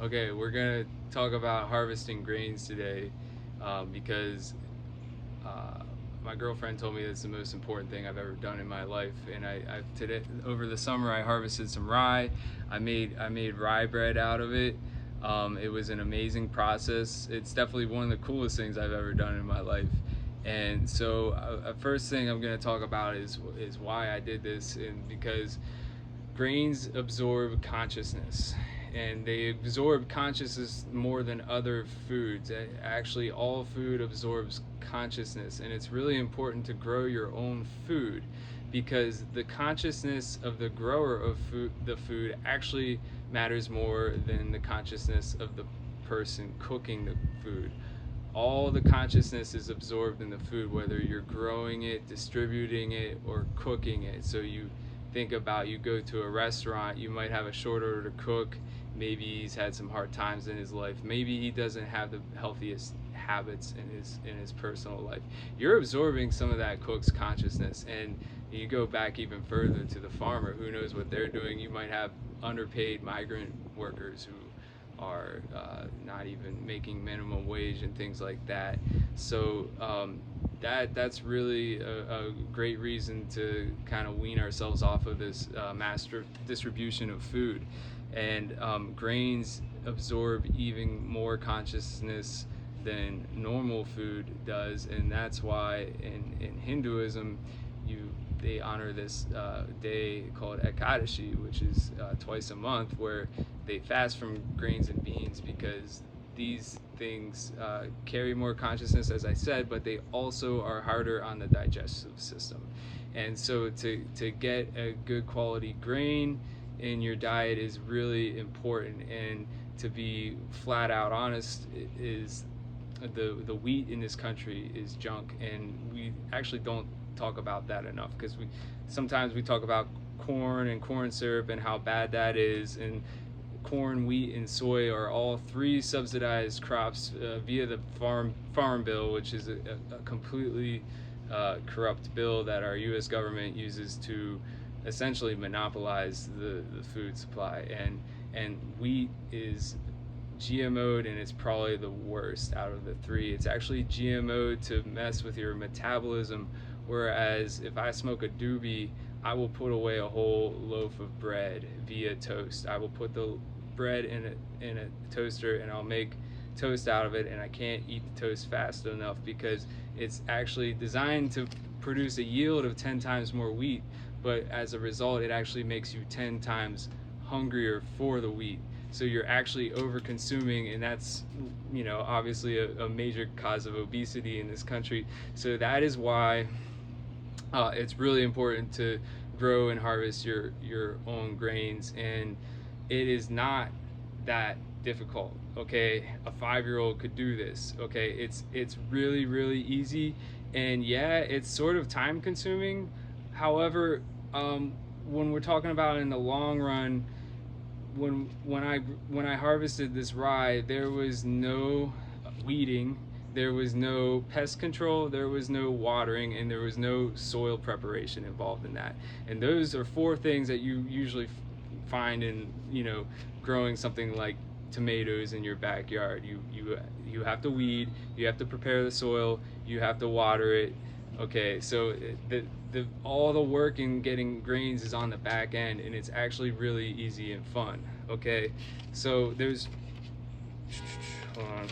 Okay, we're gonna talk about harvesting grains today because uh, my girlfriend told me it's the most important thing I've ever done in my life. And I've today over the summer I harvested some rye. I made rye bread out of it. It was an amazing process. It's definitely one of the coolest things I've ever done in my life. And so, first thing I'm going to talk about is why I did this, and because grains absorb consciousness, and they absorb consciousness more than other foods. Actually, all food absorbs consciousness, and it's really important to grow your own food because the consciousness of the grower of the food actually matters more than the consciousness of the person cooking the food. All the consciousness is absorbed in the food, whether you're growing it, distributing it, or cooking it. So you think about, you go to a restaurant, you might have a short order to cook. Maybe he's had some hard times in his life. Maybe he doesn't have the healthiest habits in his personal life. You're absorbing some of that cook's consciousness, and you go back even further to the farmer. Who knows what they're doing? You might have underpaid migrant workers who are not even making minimum wage and things like that. So that's really a great reason to kind of wean ourselves off of this master distribution of food. And grains absorb even more consciousness than normal food does, and that's why in Hinduism you they honor this day called Ekadashi, which is twice a month, where they fast from grains and beans because these things carry more consciousness, as I said, but they also are harder on the digestive system. And so to get a good quality grain in your diet is really important. And to be flat out honest, is the wheat in this country is junk, and we actually don't talk about that enough, because we sometimes we talk about corn and corn syrup and how bad that is. And corn, wheat, and soy are all three subsidized crops via the farm bill, which is a completely corrupt bill that our U.S. government uses to essentially monopolize the food supply. And wheat is GMO'd, and it's probably the worst out of the three. It's actually GMO'd to mess with your metabolism, whereas if I smoke a doobie, I will put away a whole loaf of bread via toast. I will put the bread in a toaster, and I'll make toast out of it, and I can't eat the toast fast enough because it's actually designed to produce a yield of 10 times more wheat, but as a result it actually makes you 10 times hungrier for the wheat. So you're actually over consuming, and that's, obviously a major cause of obesity in this country. So that is why it's really important to grow and harvest your own grains. And it is not that difficult. Okay, a 5-year-old could do this. Okay, it's really really easy. And yeah, it's sort of time consuming. However, when we're talking about in the long run, when I harvested this rye, there was no weeding, there was no pest control, there was no watering, and there was no soil preparation involved in that. And those are four things that you usually find in, growing something like tomatoes in your backyard. You have to weed, you have to prepare the soil, you have to water it. Okay, so the all the work in getting grains is on the back end, and it's actually really easy and fun. Okay, so there's, hold on.